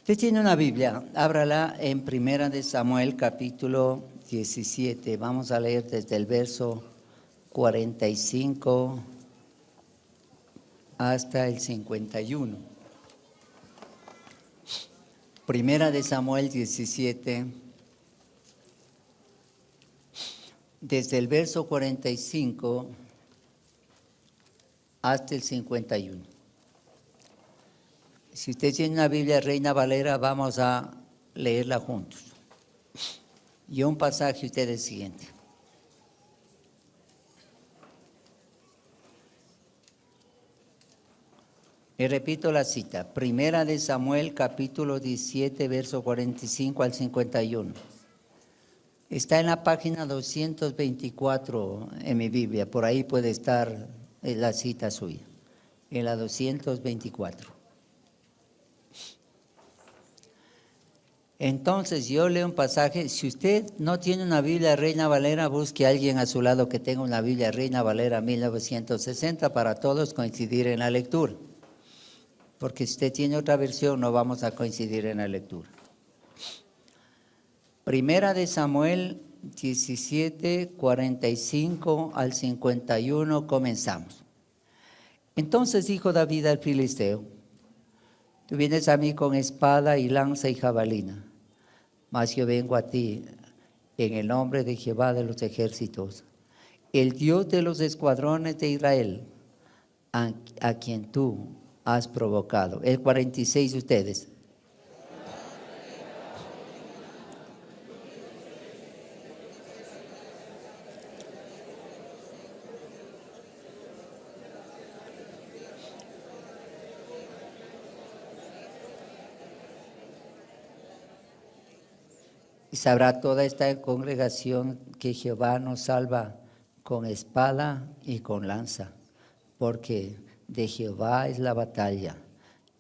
Usted tiene una Biblia, ábrala en Primera de Samuel capítulo 17. Vamos a leer desde el verso 45 hasta el 51. Primera de Samuel 17, desde el verso 45 hasta el 51. Si usted tiene una Biblia Reina Valera, vamos a leerla juntos. Y un pasaje usted el siguiente. Y repito la cita. Primera de Samuel, capítulo 17, verso 45 al 51. Está en la página 224 en mi Biblia. Por ahí puede estar la cita suya. En la 224. Entonces yo leo un pasaje. Si usted no tiene una Biblia Reina Valera, busque a alguien a su lado que tenga una Biblia Reina Valera 1960 para todos coincidir en la lectura. Porque si usted tiene otra versión, no vamos a coincidir en la lectura. Primera de Samuel 17, 45 al 51, comenzamos. Entonces dijo David al filisteo: tú vienes a mí con espada y lanza y jabalina, mas yo vengo a ti en el nombre de Jehová de los ejércitos, el Dios de los escuadrones de Israel, a quien tú has provocado. El 46 ustedes. Y sabrá toda esta congregación que Jehová nos salva con espada y con lanza, porque de Jehová es la batalla,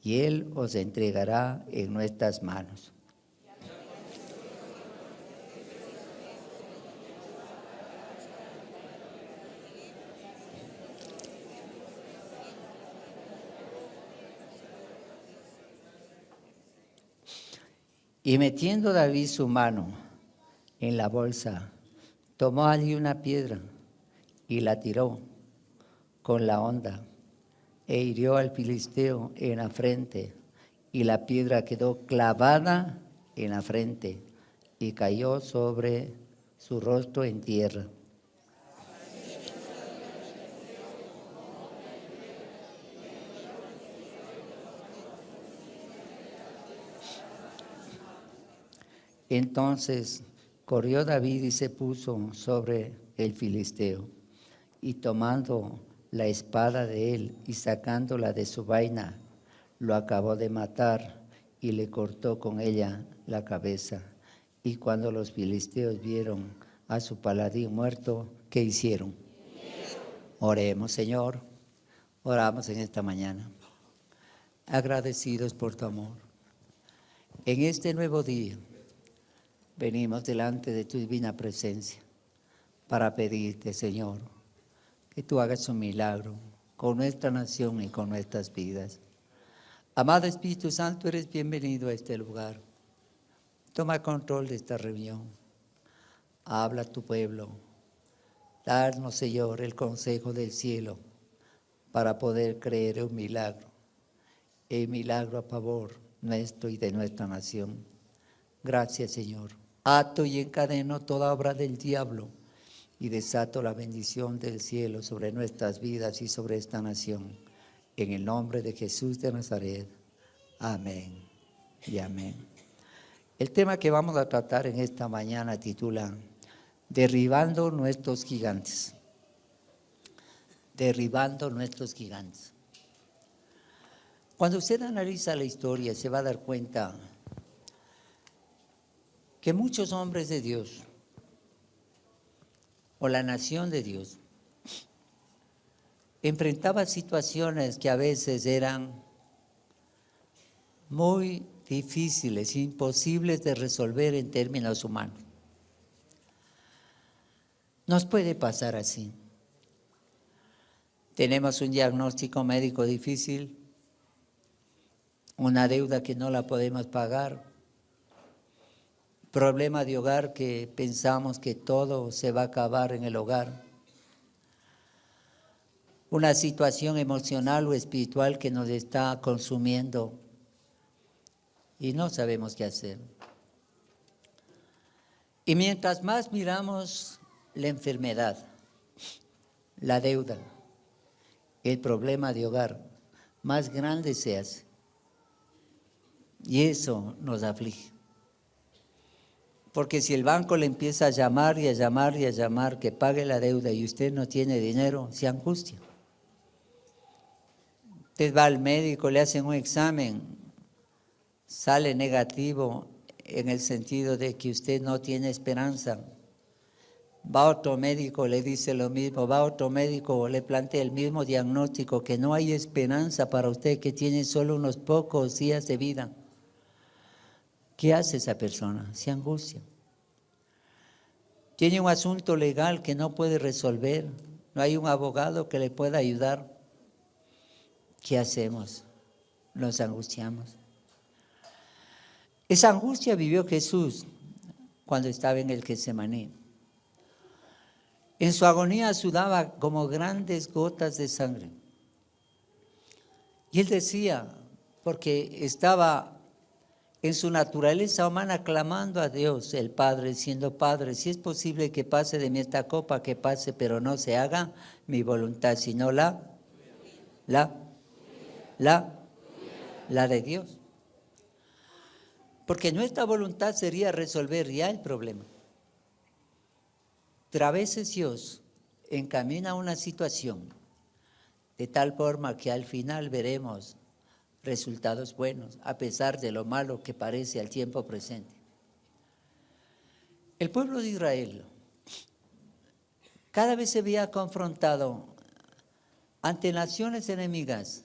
y Él os entregará en nuestras manos. Y metiendo David su mano en la bolsa, tomó allí una piedra y la tiró con la honda e hirió al filisteo en la frente, y la piedra quedó clavada en la frente y cayó sobre su rostro en tierra. Entonces corrió David y se puso sobre el filisteo, y tomando la espada de él y sacándola de su vaina, lo acabó de matar y le cortó con ella la cabeza. Y cuando los filisteos vieron a su paladín muerto, ¿qué hicieron? Oremos, Señor. Oramos en esta mañana, agradecidos por tu amor. En este nuevo día venimos delante de tu divina presencia para pedirte, Señor, que tú hagas un milagro con nuestra nación y con nuestras vidas. Amado Espíritu Santo, eres bienvenido a este lugar. Toma control de esta reunión. Habla a tu pueblo. Darnos, Señor, el consejo del cielo para poder creer en un milagro. El milagro a favor nuestro y de nuestra nación. Gracias, Señor. Ato y encadeno toda obra del diablo y desato la bendición del cielo sobre nuestras vidas y sobre esta nación. En el nombre de Jesús de Nazaret. Amén y amén. El tema que vamos a tratar en esta mañana titula Derribando nuestros gigantes. Derribando nuestros gigantes. Cuando usted analiza la historia, se va a dar cuenta que muchos hombres de Dios o la nación de Dios enfrentaba situaciones que a veces eran muy difíciles, imposibles de resolver en términos humanos. Nos puede pasar así. Tenemos un diagnóstico médico difícil, una deuda que no la podemos pagar, problema de hogar que pensamos que todo se va a acabar en el hogar, una situación emocional o espiritual que nos está consumiendo y no sabemos qué hacer. Y mientras más miramos la enfermedad, la deuda, el problema de hogar, más grande se hace. Y eso nos aflige. Porque si el banco le empieza a llamar y a llamar y a llamar que pague la deuda y usted no tiene dinero, se angustia. Usted va al médico, le hacen un examen, sale negativo en el sentido de que usted no tiene esperanza. Va a otro médico, le dice lo mismo, va a otro médico, le plantea el mismo diagnóstico, que no hay esperanza para usted, que tiene solo unos pocos días de vida. ¿Qué hace esa persona? Se angustia. Tiene un asunto legal que no puede resolver, no hay un abogado que le pueda ayudar. ¿Qué hacemos? Nos angustiamos. Esa angustia vivió Jesús cuando estaba en el Getsemaní. En su agonía sudaba como grandes gotas de sangre. Y él decía, porque estaba en su naturaleza humana clamando a Dios, el Padre, diciendo: Padre, si es posible que pase de mí esta copa, que pase, pero no se haga mi voluntad, sino la de Dios. Porque nuestra voluntad sería resolver ya el problema. Pero a veces Dios encamina una situación de tal forma que al final veremos resultados buenos, a pesar de lo malo que parece al tiempo presente. El pueblo de Israel cada vez se veía confrontado ante naciones enemigas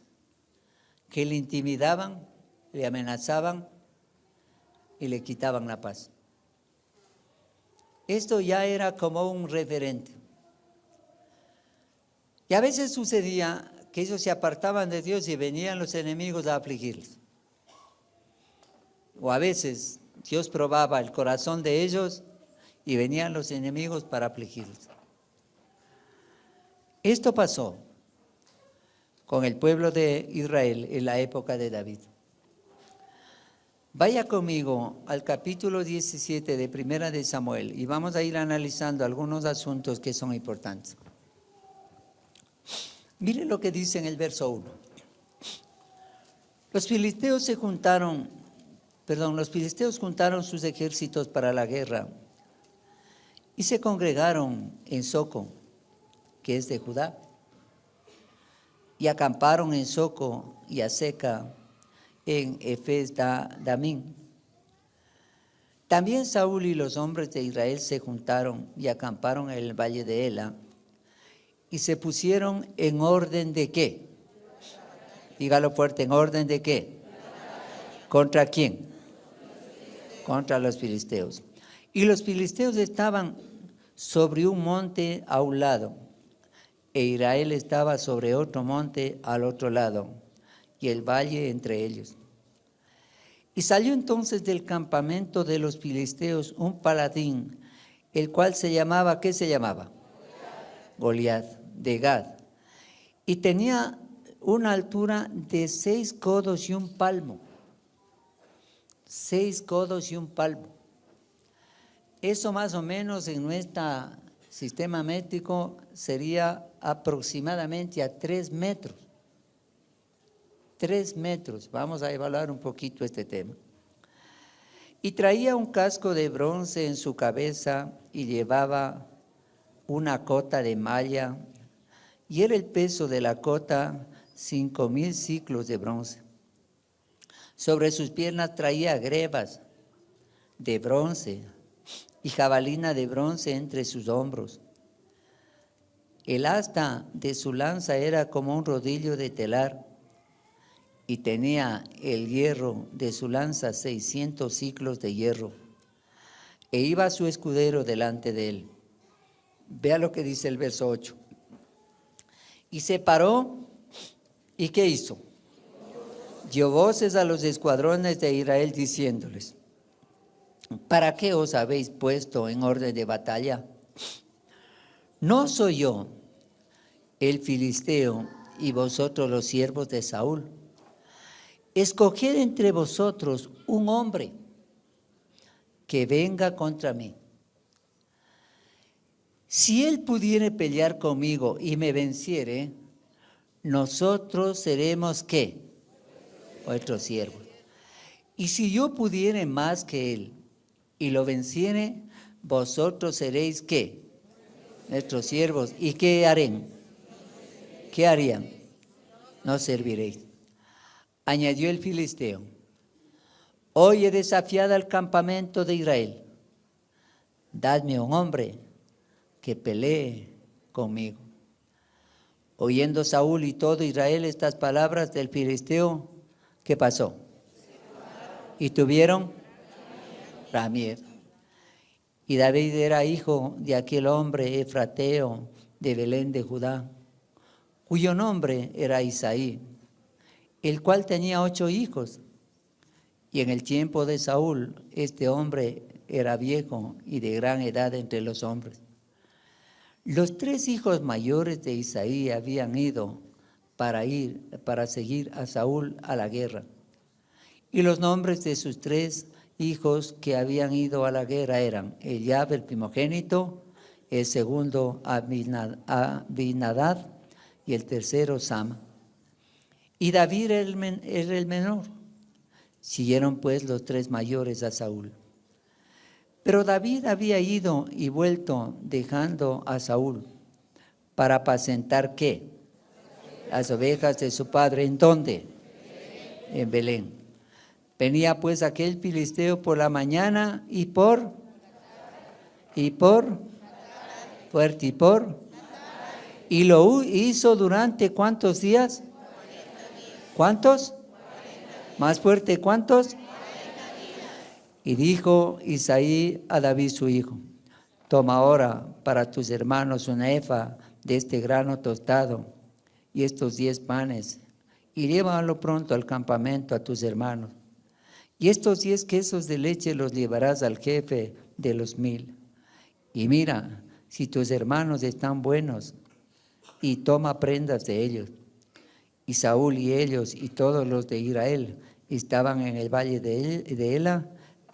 que le intimidaban, le amenazaban y le quitaban la paz. Esto ya era como un referente. Y a veces sucedía que ellos se apartaban de Dios y venían los enemigos a afligirles. O a veces Dios probaba el corazón de ellos y venían los enemigos para afligirles. Esto pasó con el pueblo de Israel en la época de David. Vaya conmigo al capítulo 17 de Primera de Samuel y vamos a ir analizando algunos asuntos que son importantes. Miren lo que dice en el verso 1. Los filisteos juntaron sus ejércitos para la guerra y se congregaron en Soco, que es de Judá, y acamparon en Soco y Aseca, en Efes-Damim. También Saúl y los hombres de Israel se juntaron y acamparon en el valle de Ela y se pusieron en orden de ¿qué? Dígalo fuerte, ¿en orden de qué? ¿Contra quién? Contra los filisteos. Y los filisteos estaban sobre un monte a un lado, e Israel estaba sobre otro monte al otro lado, y el valle entre ellos. Y salió entonces del campamento de los filisteos un paladín, el cual se llamaba, ¿qué se llamaba? Goliat, de Gad. Y tenía una altura de 6 codos y un palmo. 6 codos y un palmo. Eso más o menos en nuestro sistema métrico sería aproximadamente a 3 metros. 3 metros, vamos a evaluar un poquito este tema. Y traía un casco de bronce en su cabeza y llevaba una cota de malla, y era el peso de la cota 5,000 siclos de bronce. Sobre sus piernas traía grebas de bronce y jabalina de bronce entre sus hombros. El asta de su lanza era como un rodillo de telar, y tenía el hierro de su lanza 600 siclos de hierro, e iba su escudero delante de él. Vea lo que dice el verso 8. Y se paró, ¿y qué hizo? dio voces a los escuadrones de Israel diciéndoles: ¿para qué os habéis puesto en orden de batalla? ¿No soy yo el filisteo y vosotros los siervos de Saúl? Escoged entre vosotros un hombre que venga contra mí. Si él pudiere pelear conmigo y me venciere, nosotros seremos ¿qué? Vuestros siervos. Y si yo pudiere más que él y lo venciere, vosotros seréis ¿qué? Nuestros siervos. ¿Y qué harán? ¿Qué harían? No serviréis. Añadió el filisteo: hoy he desafiado al campamento de Israel. Dadme un hombre que pelee conmigo. Oyendo Saúl y todo Israel estas palabras del filisteo, ¿qué pasó? Y tuvieron miedo. Y David era hijo de aquel hombre efrateo de Belén de Judá, cuyo nombre era Isaí, el cual tenía 8 hijos. Y en el tiempo de Saúl, este hombre era viejo y de gran edad entre los hombres. Los 3 hijos mayores de Isaí habían ido para seguir a Saúl a la guerra. Y los nombres de sus 3 hijos que habían ido a la guerra eran Eliab, el primogénito, el segundo Abinadab y el tercero Sama. Y David era el menor. Siguieron pues los 3 mayores a Saúl. Pero David había ido y vuelto dejando a Saúl para apacentar ¿qué? Las ovejas de su padre. ¿En dónde? En Belén. Venía pues aquel filisteo por la mañana y por y lo hizo durante ¿cuántos días? ¿Cuántos? Más fuerte, ¿cuántos? Y dijo Isaí a David su hijo: toma ahora para tus hermanos una efa de este grano tostado y estos 10 panes, y llévalo pronto al campamento a tus hermanos. Y estos 10 quesos de leche los llevarás al jefe de los 1000. Y mira, si tus hermanos están buenos, y toma prendas de ellos. Y Saúl y ellos y todos los de Israel estaban en el valle de Ela,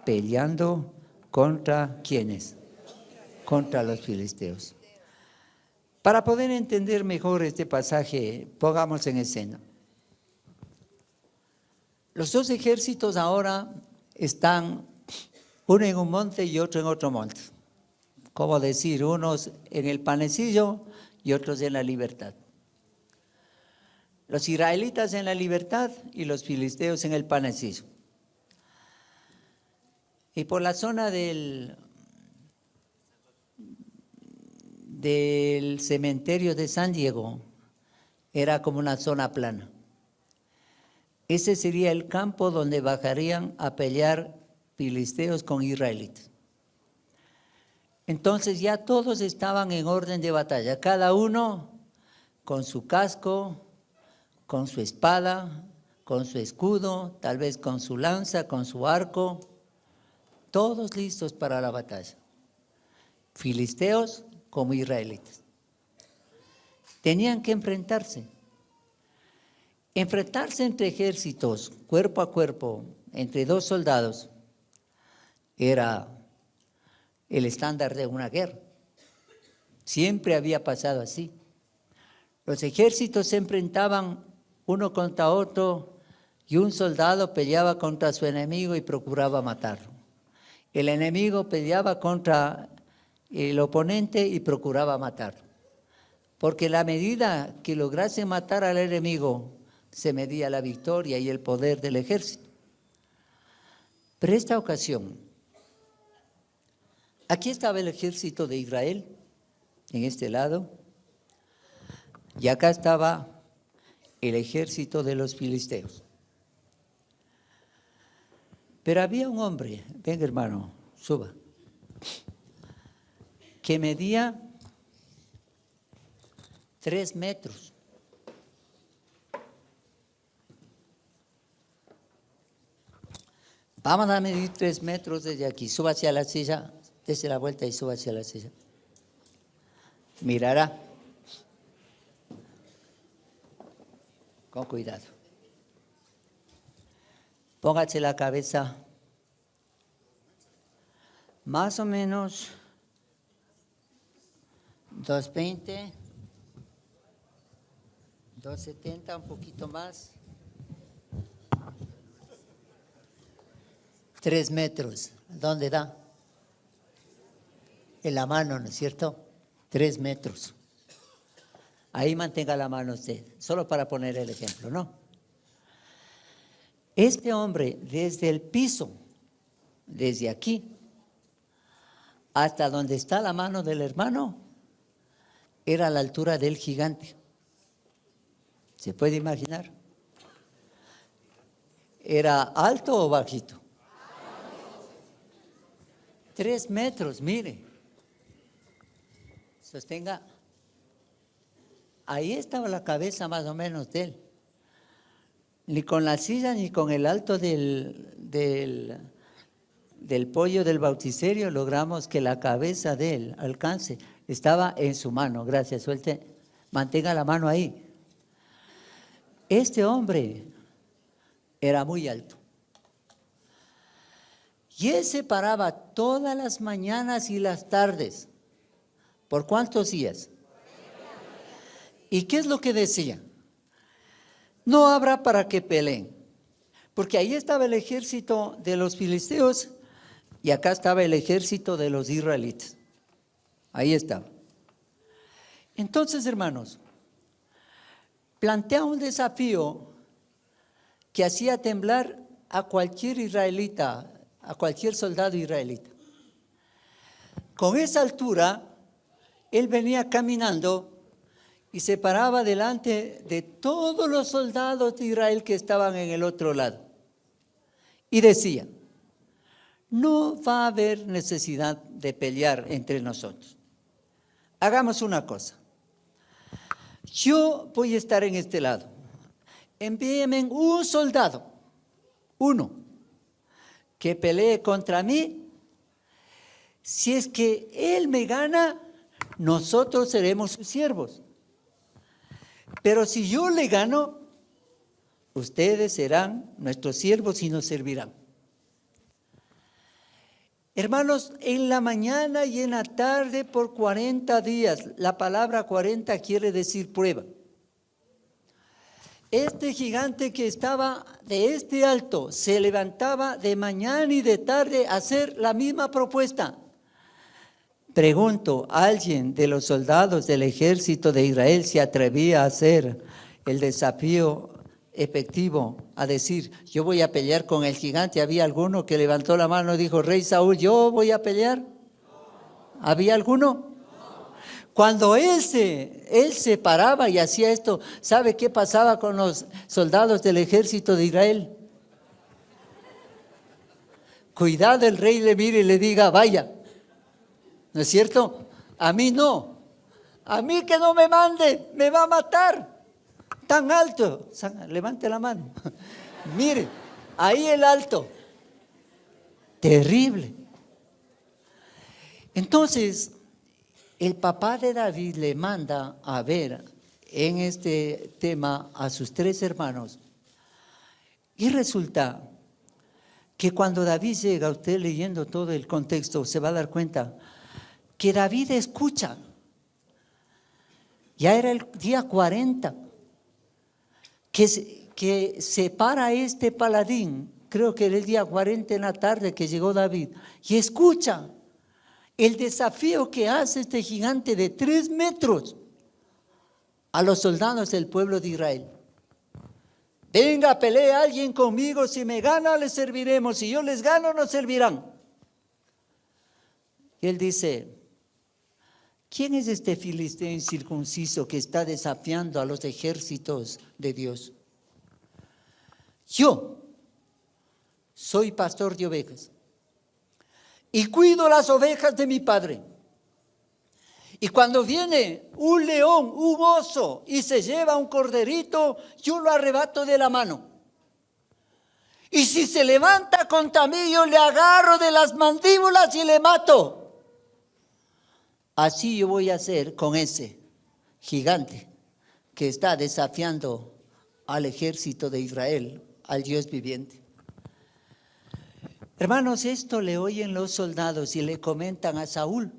peleando contra ¿quiénes? Contra los filisteos. Para poder entender mejor este pasaje, pongamos en escena. Los 2 ejércitos ahora están uno en un monte y otro en otro monte. Como decir, unos en el panecillo y otros en la libertad. Los israelitas en la libertad y los filisteos en el panecillo. Y por la zona del cementerio de San Diego era como una zona plana. Ese sería el campo donde bajarían a pelear filisteos con israelitas. Entonces ya todos estaban en orden de batalla, cada uno con su casco, con su espada, con su escudo, tal vez con su lanza, con su arco, todos listos para la batalla. Filisteos como israelitas. Tenían que enfrentarse. Enfrentarse entre ejércitos, cuerpo a cuerpo, entre 2 soldados, era el estándar de una guerra. Siempre había pasado así. Los ejércitos se enfrentaban uno contra otro y un soldado peleaba contra su enemigo y procuraba matarlo. El enemigo peleaba contra el oponente y procuraba matarlo. Porque en la medida que lograse matar al enemigo, se medía la victoria y el poder del ejército. Pero esta ocasión, aquí estaba el ejército de Israel, en este lado, y acá estaba el ejército de los filisteos. Pero había un hombre, venga hermano, suba, que medía 3 metros. Vamos a medir 3 metros desde aquí. Suba hacia la silla, dése la vuelta y suba hacia la silla. Mirará. Con cuidado. Póngase la cabeza más o menos 220, 270, un poquito más. 3 metros. ¿Dónde da? En la mano, ¿no es cierto? 3 metros. Ahí mantenga la mano usted, solo para poner el ejemplo, ¿no? Este hombre, desde el piso, desde aquí, hasta donde está la mano del hermano, era a la altura del gigante. ¿Se puede imaginar? ¿Era alto o bajito? 3 metros, mire. Sostenga. Ahí estaba la cabeza más o menos de él. Ni con la silla ni con el alto del pollo del bauticerio logramos que la cabeza de él alcance. Estaba en su mano. Gracias, suelte. Mantenga la mano ahí. Este hombre era muy alto. Y él se paraba todas las mañanas y las tardes. ¿Por cuántos días? ¿Y qué es lo que decía? No habrá para que peleen. Porque ahí estaba el ejército de los filisteos y acá estaba el ejército de los israelitas. Ahí estaba. Entonces, hermanos, plantea un desafío que hacía temblar a cualquier israelita, a cualquier soldado israelita. Con esa altura, él venía caminando y se paraba delante de todos los soldados de Israel que estaban en el otro lado. Y decía, no va a haber necesidad de pelear entre nosotros. Hagamos una cosa. Yo voy a estar en este lado. Envíenme un soldado, uno, que pelee contra mí. Si es que él me gana, nosotros seremos sus siervos. Pero si yo le gano, ustedes serán nuestros siervos y nos servirán. Hermanos, en la mañana y en la tarde por 40 días, la palabra 40 quiere decir prueba. Este gigante que estaba de este alto se levantaba de mañana y de tarde a hacer la misma propuesta. Pregunto, ¿alguien de los soldados del ejército de Israel se atrevía a hacer el desafío efectivo, a decir, yo voy a pelear con el gigante? ¿Había alguno que levantó la mano y dijo, Rey Saúl, yo voy a pelear? ¿Había alguno? Cuando él se paraba y hacía esto, ¿sabe qué pasaba con los soldados del ejército de Israel? Cuidado, el rey le mire y le diga, vaya. ¿No es cierto? A mí no. A mí que no me mande, me va a matar. Tan alto. Levante la mano. Mire, ahí el alto. Terrible. Entonces, el papá de David le manda a ver en este tema a sus 3 hermanos. Y resulta que cuando David llega, usted leyendo todo el contexto, se va a dar cuenta que David escucha. Ya era el día 40 que se para este paladín, creo que era el día 40 en la tarde que llegó David, y escucha el desafío que hace este gigante de 3 metros a los soldados del pueblo de Israel. Venga, pelee alguien conmigo, si me gana les serviremos, si yo les gano nos servirán. Y él dice, ¿quién es este filisteo incircunciso que está desafiando a los ejércitos de Dios? Yo soy pastor de ovejas y cuido las ovejas de mi padre. Y cuando viene un león, un oso y se lleva un corderito, yo lo arrebato de la mano. Y si se levanta contra mí, yo le agarro de las mandíbulas y le mato. Así yo voy a hacer con ese gigante que está desafiando al ejército de Israel, al Dios viviente. Hermanos, esto le oyen los soldados y le comentan a Saúl.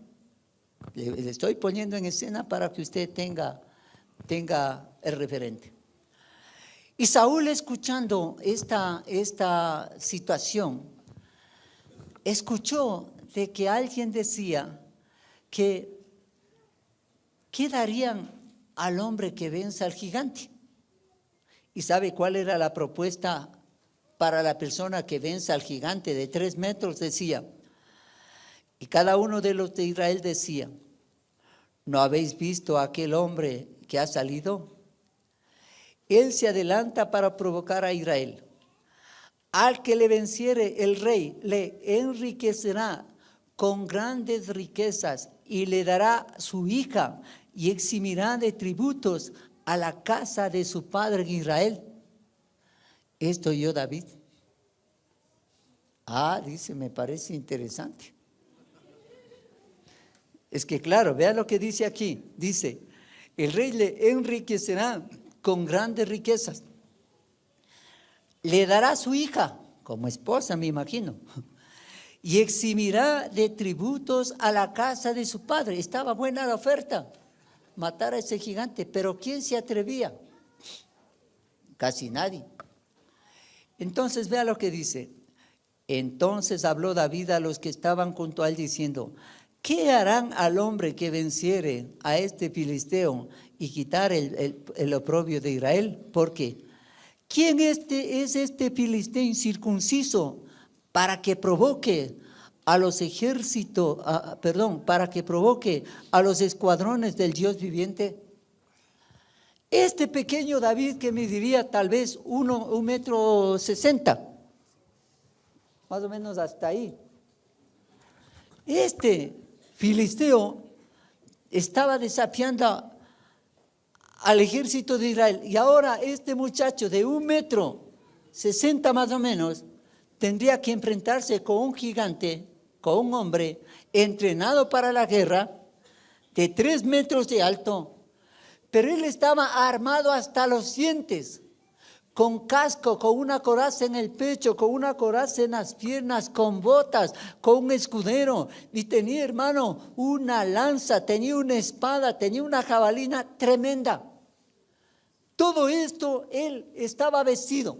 Le estoy poniendo en escena para que usted tenga el referente. Y Saúl, escuchando esta situación, escuchó de que alguien decía que ¿qué darían al hombre que venza al gigante? ¿Y sabe cuál era la propuesta para la persona que venza al gigante de 3 metros? Decía, y cada uno de los de Israel decía, ¿no habéis visto a aquel hombre que ha salido? Él se adelanta para provocar a Israel. Al que le venciere el rey, le enriquecerá con grandes riquezas y le dará su hija y eximirá de tributos a la casa de su padre Israel. Esto oyó David. Dice, me parece interesante. Es que claro, vea lo que dice aquí. Dice, el rey le enriquecerá con grandes riquezas. Le dará su hija como esposa, me imagino. Y eximirá de tributos a la casa de su padre. Estaba buena la oferta, matar a ese gigante. Pero ¿quién se atrevía? Casi nadie. Entonces vea lo que dice. Entonces habló David a los que estaban junto a él diciendo, ¿qué harán al hombre que venciere a este filisteo y quitar el oprobio de Israel? Porque ¿quién es este filisteo incircunciso para que provoque a los ejércitos, para que provoque a los escuadrones del Dios viviente? Este pequeño David que me diría tal vez 1,60 m, más o menos hasta ahí. Este filisteo estaba desafiando al ejército de Israel y ahora este muchacho de 1,60 m más o menos tendría que enfrentarse con un gigante, con un hombre entrenado para la guerra de 3 metros de alto, pero él estaba armado hasta los dientes, con casco, con una coraza en el pecho, con una coraza en las piernas, con botas, con un escudero. Y tenía, hermano, una lanza, tenía una espada, tenía una jabalina tremenda. Todo esto, él estaba vestido.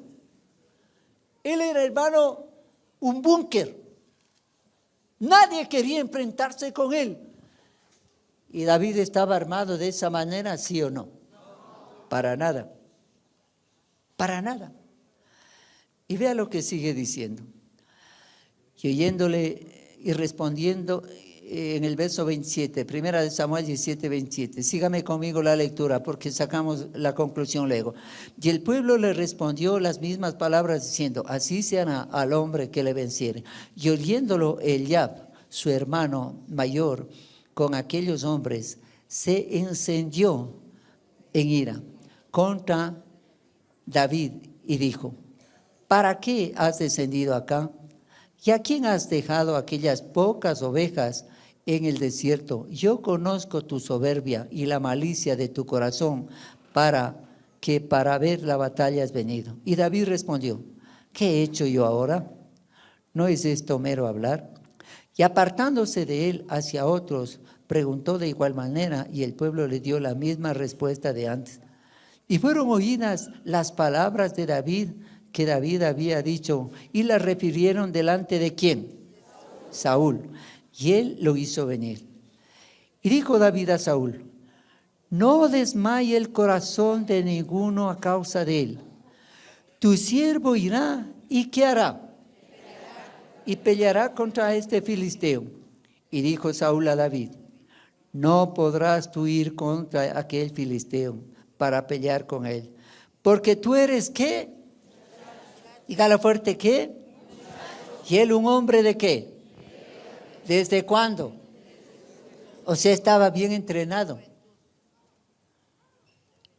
Él era, hermano, un búnker. Nadie quería enfrentarse con él. ¿Y David estaba armado de esa manera, sí o no? Para nada. Para nada. Y vea lo que sigue diciendo. Y oyéndole y respondiendo en el verso 27, primera de Samuel 17, 27. Sígame conmigo la lectura porque sacamos la conclusión luego. Y el pueblo le respondió las mismas palabras diciendo, así se hará al hombre que le venciere. Y oyéndolo Eliab, su hermano mayor, con aquellos hombres, se encendió en ira contra David y dijo, ¿para qué has descendido acá? ¿Y a quién has dejado aquellas pocas ovejas en el desierto? Yo conozco tu soberbia y la malicia de tu corazón para ver la batalla has venido. Y David respondió, ¿qué he hecho yo ahora? ¿No es esto mero hablar? Y apartándose de él hacia otros, preguntó de igual manera y el pueblo le dio la misma respuesta de antes. Y fueron oídas las palabras de David que David había dicho y las refirieron delante de ¿quién? Saúl. Y él lo hizo venir. Y dijo David a Saúl, no desmaye el corazón de ninguno a causa de él. Tu siervo irá y ¿qué hará? Y peleará contra este filisteo. Y dijo Saúl a David, no podrás tú ir contra aquel filisteo para pelear con él, porque tú eres ¿qué? Dígalo fuerte, ¿qué? Y él un hombre de ¿qué? ¿Desde cuándo? O sea, estaba bien entrenado.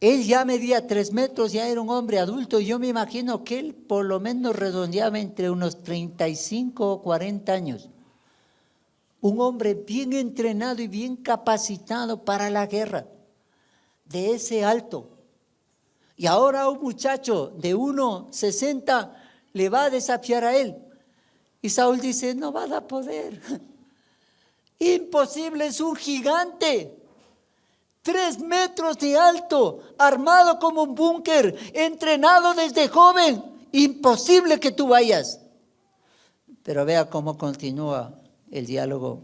Él ya medía 3 metros, ya era un hombre adulto. Yo me imagino que él por lo menos redondeaba entre unos 35 o 40 años. Un hombre bien entrenado y bien capacitado para la guerra, de ese alto. Y ahora un muchacho de 1,60 le va a desafiar a él. Y Saúl dice, no va a poder. Imposible, es un gigante. 3 metros de alto, armado como un búnker, entrenado desde joven. Imposible que tú vayas. Pero vea cómo continúa el diálogo.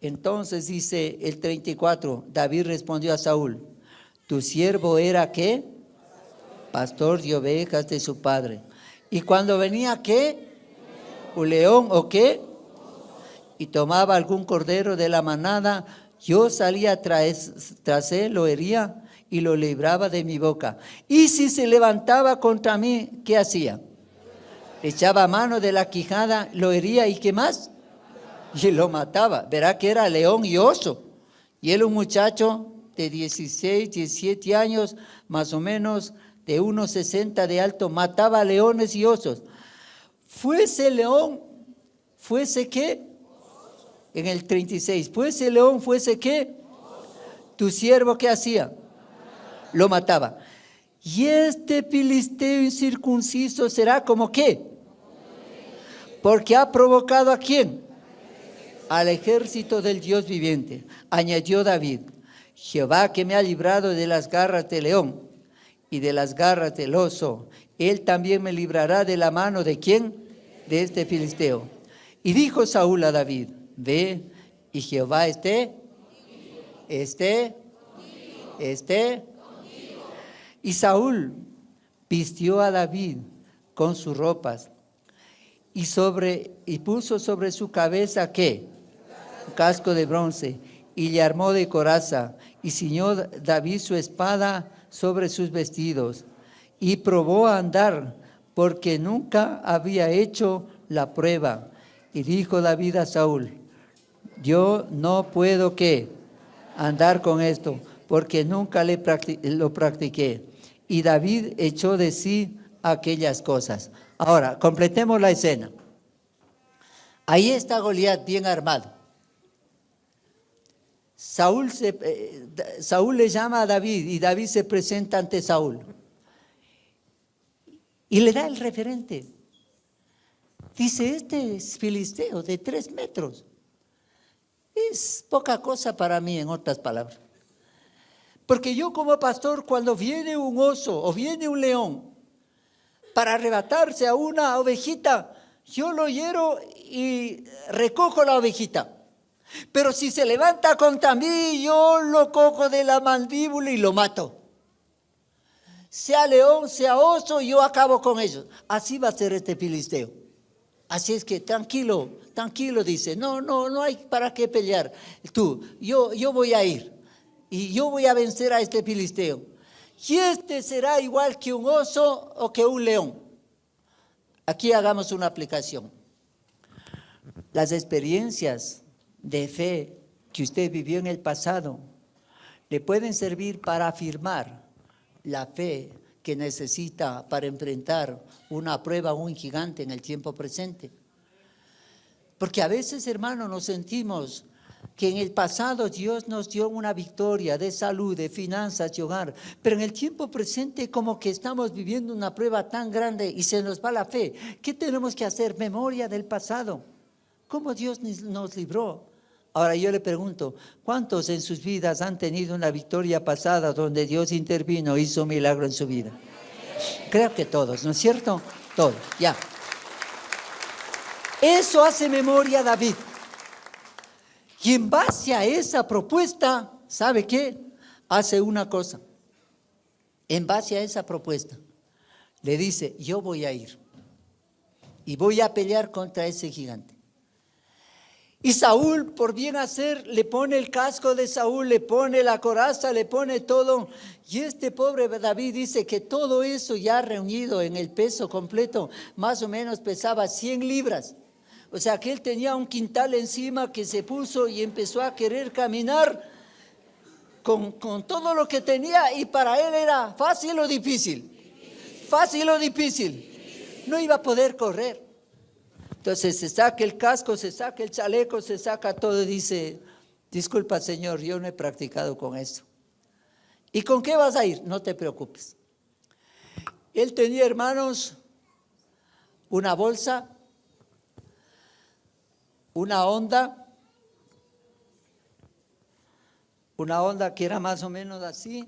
Entonces dice el 34, David respondió a Saúl, ¿tu siervo era qué? Pastor de ovejas de su padre. ¿Y cuando venía qué? ¿Un león o qué? Y tomaba algún cordero de la manada, yo salía tras él, lo hería y lo libraba de mi boca. Y si se levantaba contra mí, ¿qué hacía? Echaba mano de la quijada, lo hería y ¿qué más? Y lo mataba. Verá que era león y oso. Y él un muchacho de 16, 17 años, más o menos de 1,60 de alto, mataba leones y osos. Fuese león, fuese qué? En el 36, fuese león, fuese qué? Tu siervo, ¿qué hacía? Lo mataba. Y este filisteo incircunciso será como qué? Porque ha provocado ¿a quién? Al ejército del Dios viviente. Añadió David, Jehová que me ha librado de las garras del león y de las garras del oso, él también me librará de la mano ¿de quién? De este filisteo. Y dijo Saúl a David, ve y Jehová esté. Y Saúl vistió a David con sus ropas y puso sobre su cabeza ¿qué? Un casco de bronce y le armó de coraza y ciñó David su espada sobre sus vestidos y probó a andar porque nunca había hecho la prueba. Y dijo David a Saúl, yo no puedo ¿qué? Andar con esto porque nunca lo practiqué. Y David echó de sí aquellas cosas. Ahora, completemos la escena. Ahí está Goliat bien armado. Saúl le llama a David y David se presenta ante Saúl. Y le da el referente. Dice, este es filisteo de 3 metros. Es poca cosa para mí, en otras palabras. Porque yo como pastor, cuando viene un oso o viene un león para arrebatarse a una ovejita, yo lo hiero y recojo la ovejita. Pero si se levanta contra mí, yo lo cojo de la mandíbula y lo mato. Sea león, sea oso, yo acabo con ellos. Así va a ser este filisteo. Así es que tranquilo, dice, no hay para qué pelear. Yo voy a ir y yo voy a vencer a este filisteo. Y este será igual que un oso o que un león. Aquí hagamos una aplicación. Las experiencias de fe que usted vivió en el pasado le pueden servir para afirmar la fe que necesita para enfrentar una prueba, un gigante en el tiempo presente. Porque a veces, hermano, nos sentimos que en el pasado Dios nos dio una victoria de salud, de finanzas, de hogar, pero en el tiempo presente como que estamos viviendo una prueba tan grande y se nos va la fe. ¿Qué tenemos que hacer? Memoria del pasado. ¿Cómo Dios nos libró? Ahora yo le pregunto, ¿cuántos en sus vidas han tenido una victoria pasada donde Dios intervino, hizo un milagro en su vida? Creo que todos, ¿no es cierto? Todos, ya. Eso hace memoria David. Y en base a esa propuesta, ¿sabe qué? Hace una cosa. En base a esa propuesta, le dice, yo voy a ir y voy a pelear contra ese gigante. Y Saúl, por bien hacer, le pone el casco de Saúl, le pone la coraza, le pone todo. Y este pobre David dice que todo eso ya reunido en el peso completo, más o menos pesaba 100 libras. O sea que él tenía un quintal encima que se puso y empezó a querer caminar. con todo lo que tenía, y para él era fácil o difícil. Fácil o difícil. No iba a poder correr. Entonces se saca el casco, se saca el chaleco, se saca todo y dice: disculpa, Señor, yo no he practicado con eso. ¿Y con qué vas a ir? No te preocupes. Él tenía, hermanos, una bolsa, una Honda que era más o menos así.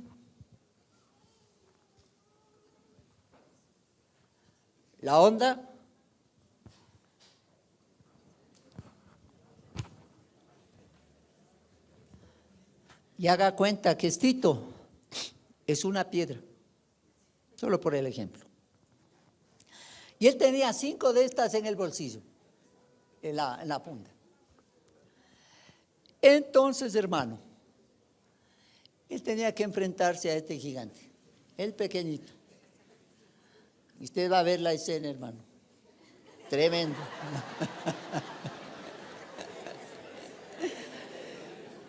La Honda. Y haga cuenta que esto es una piedra, solo por el ejemplo. Y él tenía 5 de estas en el bolsillo, en la punta. Entonces, hermano, él tenía que enfrentarse a este gigante, el pequeñito. Y usted va a ver la escena, hermano. Tremendo.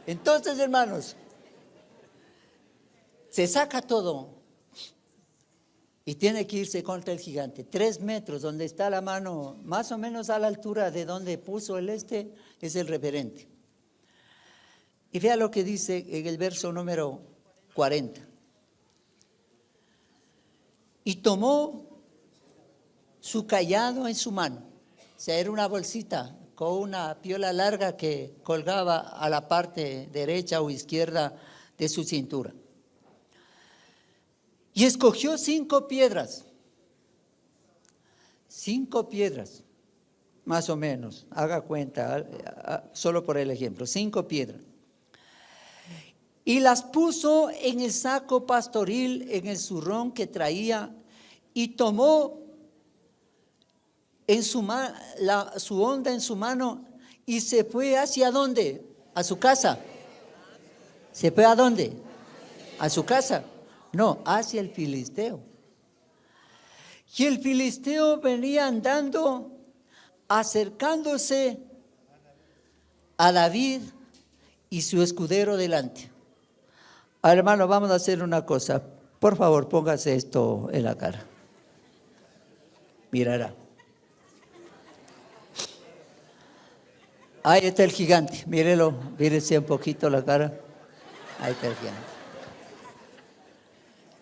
Entonces, hermanos, se saca todo y tiene que irse contra el gigante. 3 metros, donde está la mano, más o menos a la altura de donde puso el es el referente. Y vea lo que dice en el verso número 40. Y tomó su cayado en su mano. O sea, era una bolsita con una piola larga que colgaba a la parte derecha o izquierda de su cintura. Y escogió 5 piedras. 5 piedras, más o menos. Haga cuenta, solo por el ejemplo. 5 piedras. Y las puso en el saco pastoril, en el zurrón que traía, y tomó en su honda en su mano y se fue ¿hacia dónde? ¿A su casa? ¿Se fue a dónde? ¿A su casa? No, hacia el filisteo. Y el filisteo venía andando, acercándose a David y su escudero delante. Hermano, vamos a hacer una cosa. Por favor, póngase esto en la cara. Mirará. Ahí está el gigante. Mírelo, mírese un poquito la cara. Ahí está el gigante.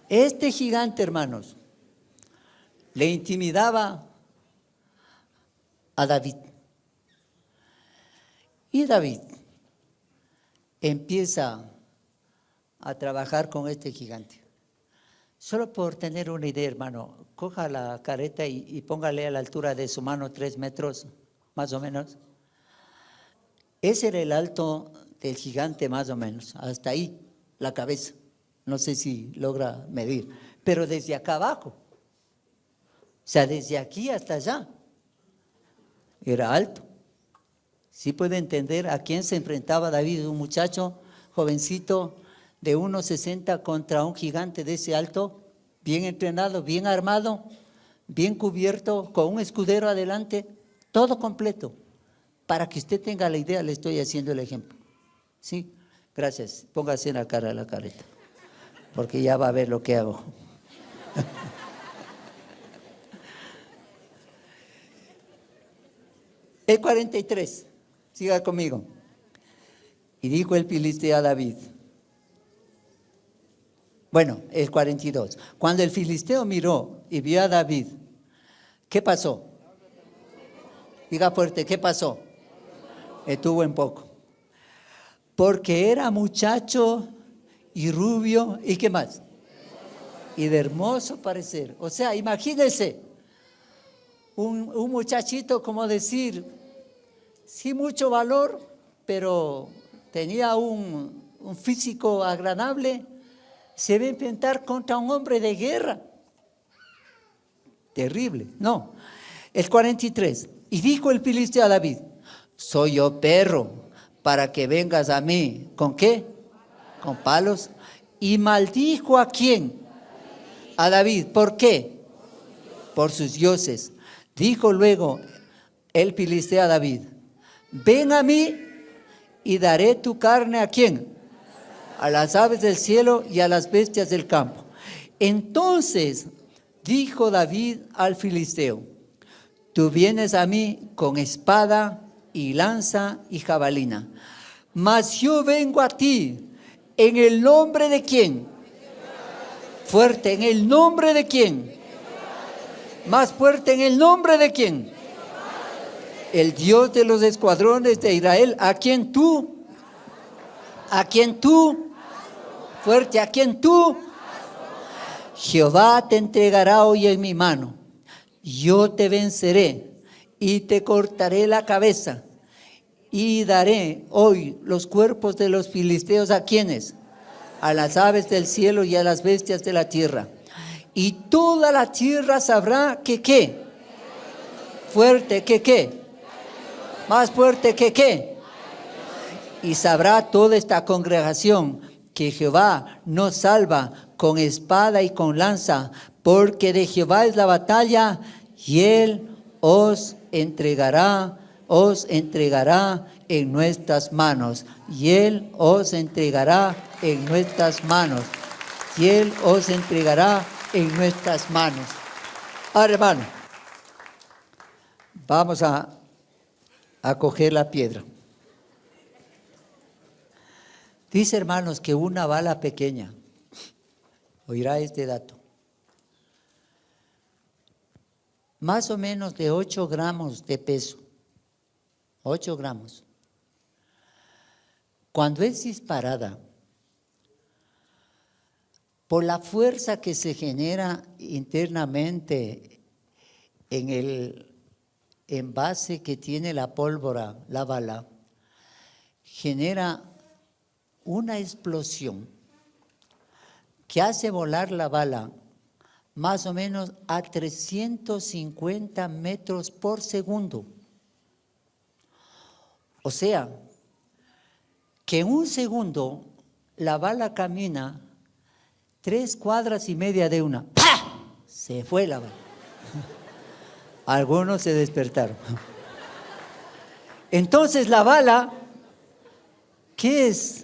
Este gigante, hermanos, le intimidaba a David. Y David empieza a trabajar con este gigante. Solo por tener una idea, hermano, coja la careta y póngale a la altura de su mano 3 metros, más o menos. Ese era el alto del gigante, más o menos, hasta ahí, la cabeza. No sé si logra medir, pero desde acá abajo, o sea, desde aquí hasta allá, era alto. ¿Sí puede entender a quién se enfrentaba David? Un muchacho jovencito de 1,60 contra un gigante de ese alto, bien entrenado, bien armado, bien cubierto, con un escudero adelante, todo completo. Para que usted tenga la idea, le estoy haciendo el ejemplo. ¿Sí? Gracias. Póngase en la cara la careta, porque ya va a ver lo que hago. El 43, siga conmigo. Y dijo el filisteo a David. Bueno, el 42. Cuando el filisteo miró y vio a David, ¿qué pasó? Diga fuerte, ¿qué pasó? Estuvo en poco. Porque era muchacho y rubio, ¿y qué más? Y de hermoso parecer. O sea, imagínense, un muchachito, como decir, sí mucho valor, pero tenía un físico agradable, se va a enfrentar contra un hombre de guerra. Terrible, no. El 43. Y dijo el filisteo a David, soy yo perro para que vengas a mí. ¿Con qué? Con palos. Y maldijo ¿a quién? A David. ¿Por qué? Por sus dioses. Dijo luego el filisteo a David, ven a mí y daré tu carne ¿a quién? a las aves del cielo y a las bestias del campo. Entonces dijo David al filisteo: tú vienes a mí con espada y lanza y jabalina, mas yo vengo a ti en el nombre de ¿quién? Fuerte, ¿en el nombre de quién? Más fuerte, ¿en el nombre de quién? El Dios de los escuadrones de Israel, ¿a quién tú? ¿A quién tú? Fuerte, ¿a quién tú? Jehová te entregará hoy en mi mano. Yo te venceré y te cortaré la cabeza y daré hoy los cuerpos de los filisteos ¿a quiénes? A las aves del cielo y a las bestias de la tierra. Y toda la tierra sabrá que ¿qué? Fuerte, que ¿qué? Más fuerte que ¿qué? Y sabrá toda esta congregación que Jehová nos salva con espada y con lanza, porque de Jehová es la batalla y él os entregará en nuestras manos. Y él os entregará en nuestras manos. Y él os entregará en nuestras manos. Ahora, hermano, vamos a coger la piedra. Dice, hermanos, que una bala pequeña, oirá este dato, más o menos de 8 gramos de peso, 8 gramos. Cuando es disparada, por la fuerza que se genera internamente en el envase que tiene la pólvora, la bala, genera una explosión que hace volar la bala más o menos a 350 metros por segundo. O sea, que en un segundo la bala camina 3 cuadras y media de una. ¡Pah! Se fue la bala. Algunos se despertaron. Entonces la bala, ¿qué es?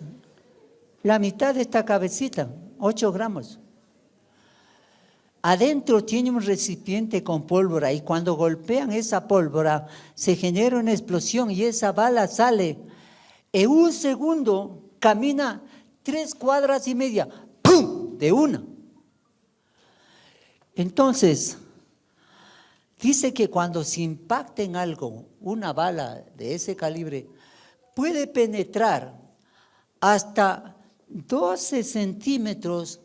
La mitad de esta cabecita, 8 gramos. Adentro tiene un recipiente con pólvora y cuando golpean esa pólvora se genera una explosión y esa bala sale. En un segundo camina 3 cuadras y media, ¡pum!, de una. Entonces, dice que cuando se impacta en algo, una bala de ese calibre, puede penetrar hasta 12 centímetros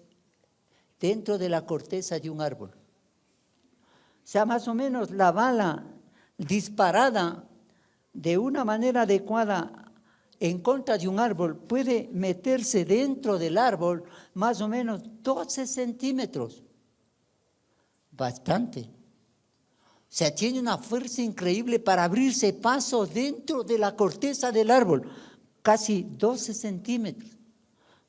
dentro de la corteza de un árbol. O sea, más o menos la bala disparada de una manera adecuada en contra de un árbol puede meterse dentro del árbol más o menos 12 centímetros. Bastante. O sea, tiene una fuerza increíble para abrirse paso dentro de la corteza del árbol. Casi 12 centímetros.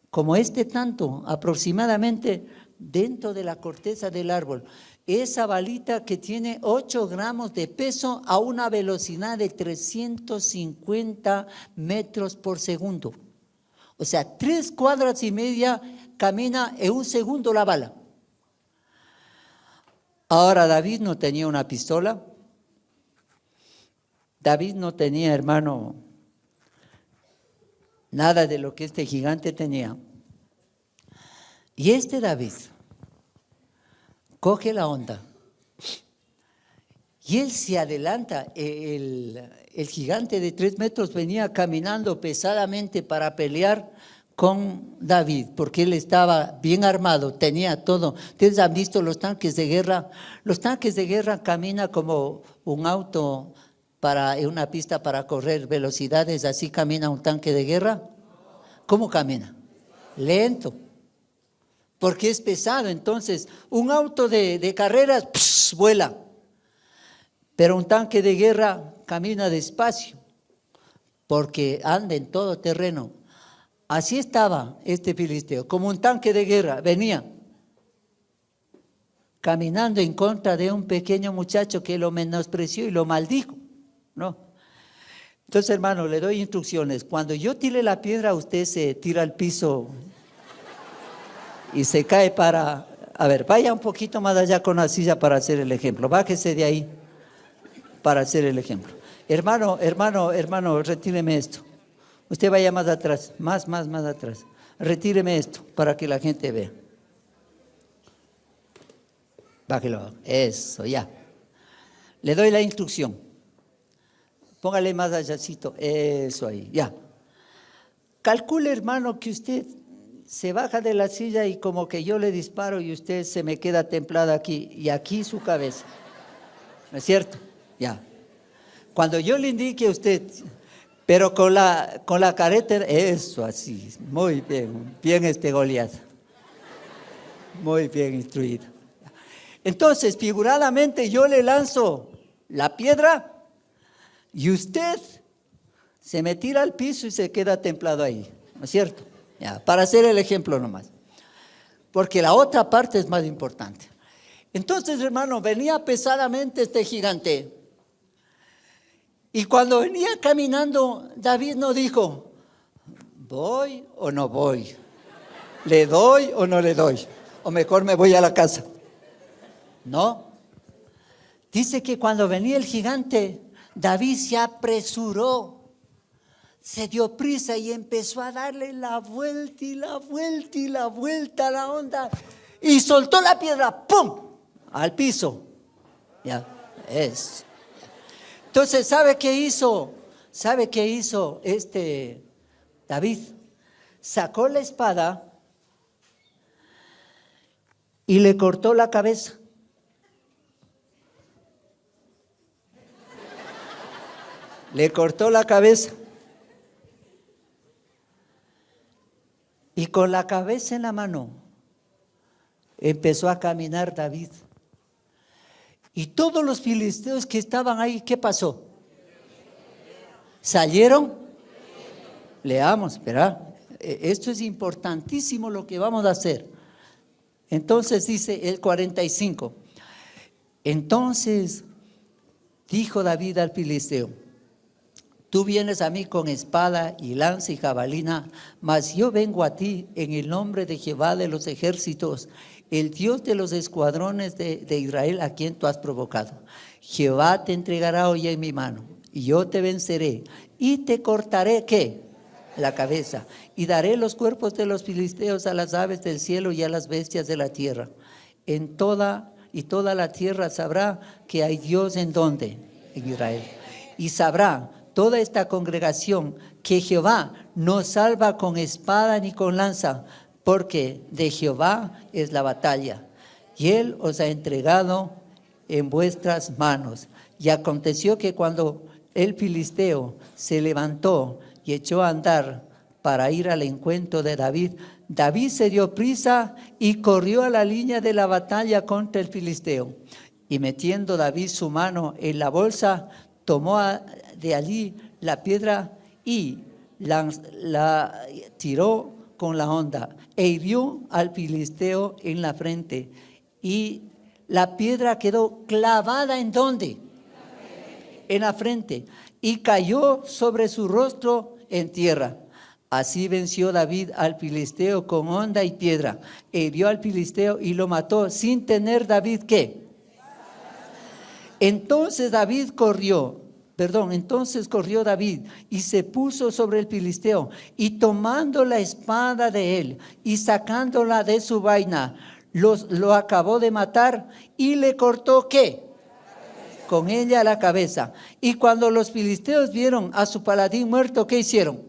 Como tanto, aproximadamente dentro de la corteza del árbol. Esa balita que tiene 8 gramos de peso a una velocidad de 350 metros por segundo. O sea, 3 cuadras y media camina en un segundo la bala. Ahora, David no tenía una pistola. David no tenía, hermano, nada de lo que este gigante tenía. Y David coge la onda y él se adelanta. El gigante de 3 metros venía caminando pesadamente para pelear con David, porque él estaba bien armado, tenía todo. Ustedes han visto los tanques de guerra. Los tanques de guerra caminan como un auto en una pista para correr velocidades. Así camina un tanque de guerra. ¿Cómo camina? Lento. Porque es pesado. Entonces, un auto de carreras vuela, pero un tanque de guerra camina despacio, porque anda en todo terreno. Así estaba este filisteo, como un tanque de guerra, venía caminando en contra de un pequeño muchacho que lo menospreció y lo maldijo, ¿no? Entonces, hermano, le doy instrucciones. Cuando yo tire la piedra, usted se tira al piso y se cae para... A ver, vaya un poquito más allá con la silla para hacer el ejemplo. Bájese de ahí para hacer el ejemplo. Hermano, retíreme esto. Usted vaya más atrás, más atrás. Retíreme esto para que la gente vea. Bájelo. Eso, ya. Le doy la instrucción. Póngale más allácito. Eso ahí, ya. Calcule, hermano, que usted se baja de la silla y como que yo le disparo y usted se me queda templada aquí y aquí su cabeza. ¿No es cierto? Ya. Cuando yo le indique a usted, pero con la careta, eso así, muy bien Goliat. Muy bien instruido. Entonces, figuradamente yo le lanzo la piedra y usted se me tira al piso y se queda templado ahí, ¿no es cierto? Ya, para hacer el ejemplo nomás, porque la otra parte es más importante. Entonces, hermano, venía pesadamente este gigante y cuando venía caminando, David no dijo, ¿voy o no voy? ¿Le doy o no le doy? O mejor me voy a la casa. No. Dice que cuando venía el gigante, David se apresuró. Se dio prisa y empezó a darle la vuelta y la vuelta y la vuelta a la onda. Y soltó la piedra, ¡pum!, al piso. Ya, es. Entonces, ¿sabe qué hizo? ¿Sabe qué hizo David? Sacó la espada y le cortó la cabeza. Le cortó la cabeza. Y con la cabeza en la mano empezó a caminar David. Y todos los filisteos que estaban ahí, ¿qué pasó? ¿Salieron? Leamos, ¿verdad? Esto es importantísimo lo que vamos a hacer. Entonces dice el 45. Entonces dijo David al filisteo, tú vienes a mí con espada y lanza y jabalina, mas yo vengo a ti en el nombre de Jehová de los ejércitos, el Dios de los escuadrones de Israel, a quien tú has provocado. Jehová te entregará hoy en mi mano, y yo te venceré, y te cortaré, ¿qué? La cabeza, y daré los cuerpos de los filisteos a las aves del cielo y a las bestias de la tierra. Toda la tierra sabrá que hay Dios en ¿dónde? En Israel. Y sabrá toda esta congregación que Jehová no salva con espada ni con lanza, porque de Jehová es la batalla, y Él os ha entregado en vuestras manos. Y aconteció que cuando el filisteo se levantó y echó a andar para ir al encuentro de David, David se dio prisa y corrió a la línea de la batalla contra el filisteo. Y metiendo David su mano en la bolsa, tomó de allí la piedra y la tiró con la honda e hirió al filisteo en la frente. Y la piedra quedó clavada ¿en dónde? En la frente. Y cayó sobre su rostro en tierra. Así venció David al filisteo con honda y piedra. Hirió al filisteo y lo mató sin tener David ¿qué? Entonces corrió David y se puso sobre el filisteo y tomando la espada de él y sacándola de su vaina, lo acabó de matar y le cortó ¿qué? Con ella la cabeza. Y cuando los filisteos vieron a su paladín muerto, ¿qué hicieron?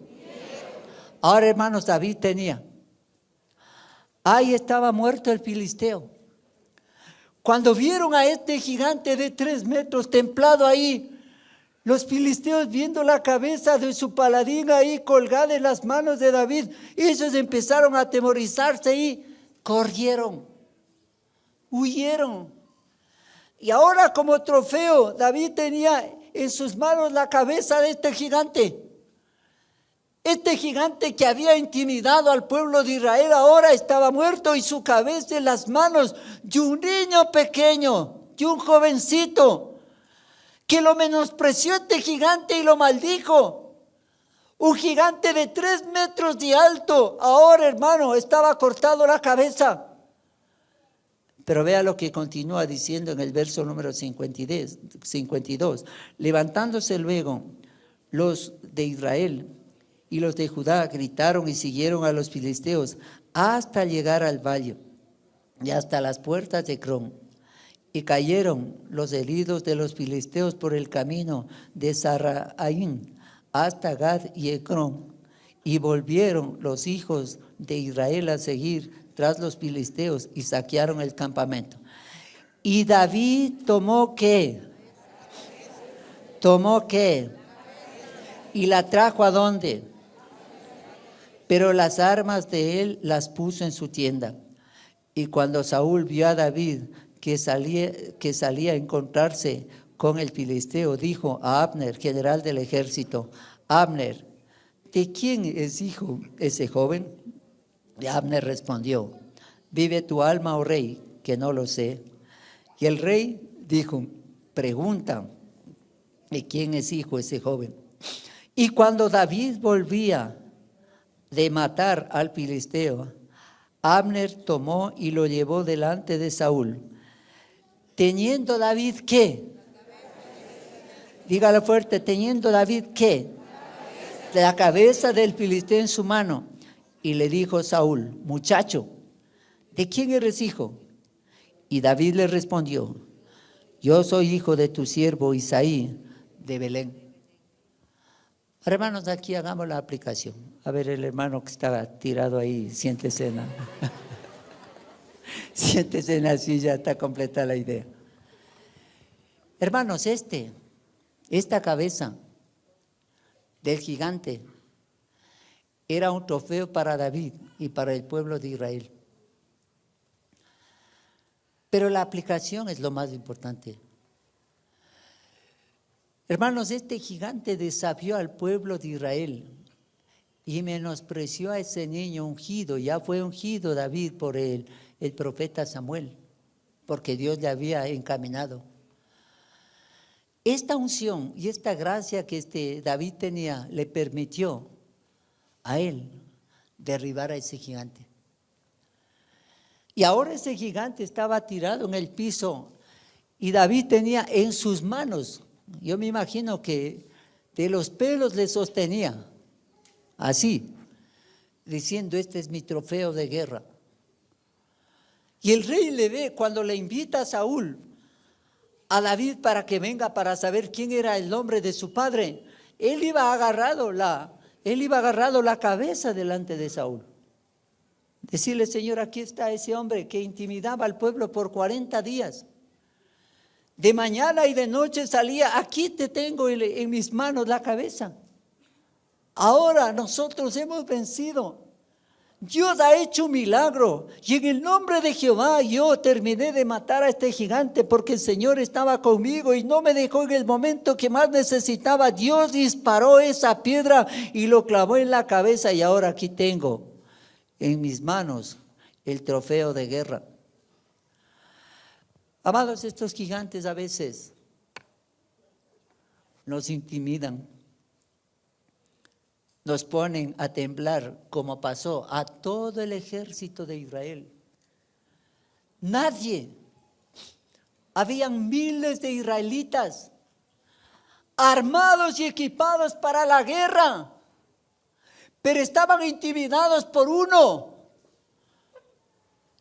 Ahora, hermanos, David tenía. Ahí estaba muerto el filisteo. Cuando vieron a este gigante de 3 metros templado ahí, los filisteos viendo la cabeza de su paladín ahí colgada en las manos de David, ellos empezaron a atemorizarse y corrieron, huyeron. Y ahora como trofeo, David tenía en sus manos la cabeza de este gigante. Este gigante que había intimidado al pueblo de Israel ahora estaba muerto y su cabeza en las manos de un niño pequeño, de un jovencito, que lo menospreció este gigante y lo maldijo. Un gigante de 3 metros de alto. Ahora, hermano, estaba cortado la cabeza. Pero vea lo que continúa diciendo en el verso número 52. Levantándose luego los de Israel y los de Judá gritaron y siguieron a los filisteos hasta llegar al valle y hasta las puertas de Crón. Y cayeron los heridos de los filisteos por el camino de Sarraín hasta Gad y Ecrón. Y volvieron los hijos de Israel a seguir tras los filisteos y saquearon el campamento. Y David tomó ¿qué? ¿Tomó qué? ¿Y la trajo a dónde? Pero las armas de él las puso en su tienda. Y cuando Saúl vio a David que salía a encontrarse con el filisteo, dijo a Abner, general del ejército: Abner, ¿de quién es hijo ese joven? Y Abner respondió: vive tu alma, oh rey, que no lo sé. Y el rey dijo: pregunta, ¿de quién es hijo ese joven? Y cuando David volvía de matar al filisteo, Abner tomó y lo llevó delante de Saúl. Teniendo David ¿qué? Dígalo fuerte, teniendo David ¿qué? La cabeza del filisteo en su mano. Y le dijo Saúl: muchacho, ¿de quién eres hijo? Y David le respondió: yo soy hijo de tu siervo Isaí de Belén. Hermanos, aquí hagamos la aplicación. A ver, el hermano que estaba tirado ahí, siéntese en la, siéntese en la silla, está completa la idea. Hermanos, esta cabeza del gigante era un trofeo para David y para el pueblo de Israel. Pero la aplicación es lo más importante. Hermanos, este gigante desafió al pueblo de Israel y menospreció a ese niño ungido. Ya fue ungido David por el profeta Samuel, porque Dios le había encaminado. Esta unción y esta gracia que David tenía le permitió a él derribar a ese gigante. Y ahora ese gigante estaba tirado en el piso y David tenía en sus manos, yo me imagino que de los pelos le sostenía, así, diciendo: este es mi trofeo de guerra. Y el rey le ve cuando le invita a Saúl, a David, para que venga para saber quién era el nombre de su padre. Él iba agarrado la cabeza delante de Saúl. Decirle: Señor, aquí está ese hombre que intimidaba al pueblo por 40 días. De mañana y de noche salía: aquí te tengo en mis manos la cabeza. Ahora nosotros hemos vencido. Dios ha hecho un milagro. Y en el nombre de Jehová yo terminé de matar a este gigante, porque el Señor estaba conmigo y no me dejó en el momento que más necesitaba. Dios disparó esa piedra y lo clavó en la cabeza, y ahora aquí tengo en mis manos el trofeo de guerra. Amados, estos gigantes a veces nos intimidan, nos ponen a temblar, como pasó a todo el ejército de Israel. Habían miles de israelitas armados y equipados para la guerra, pero estaban intimidados por uno.